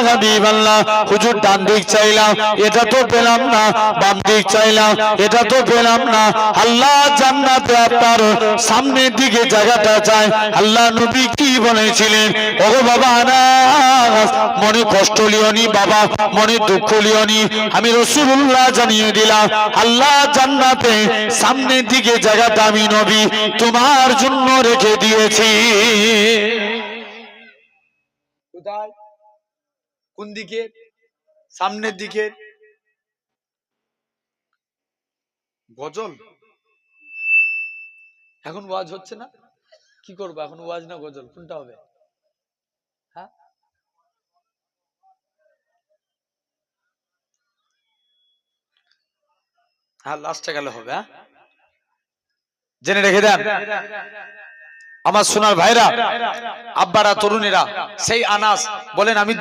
হাবিবাল্লাহ হুজুর ডান দিক চাইলাম এটা তো পেলাম না, বাম দিক চাইলাম এটা তো পেলাম না, আল্লাহ জান্নাতে আপনার সামনের দিকে জায়গাটা চাই। আল্লাহ নবী কি বলেছিলেন, ওগো বাবা আনাস মনে কষ্ট লিওনি বাবা, মনে দুঃখ লিওনি, আমি রাসূলুল্লাহ জানিয়ে দিলাম আল্লাহ জান্নাতে সামনের দিকে জায়গাটা আমি নবী তোমার জন্য রেখে দিয়েছি। কোথায়? কোন দিকে? সামনের দিকে। গজল এখন ওয়াজ হচ্ছে না, কি করবো এখন, ওয়াজ না গজল কোনটা হবে? হ্যাঁ হ্যাঁ লাস্টে গেলে হবে। হ্যাঁ জেনে রেখে দেন আমার সোনার ভাইরা, আব্বারা, তরুণীরা, সেই আনাস বলেন আমি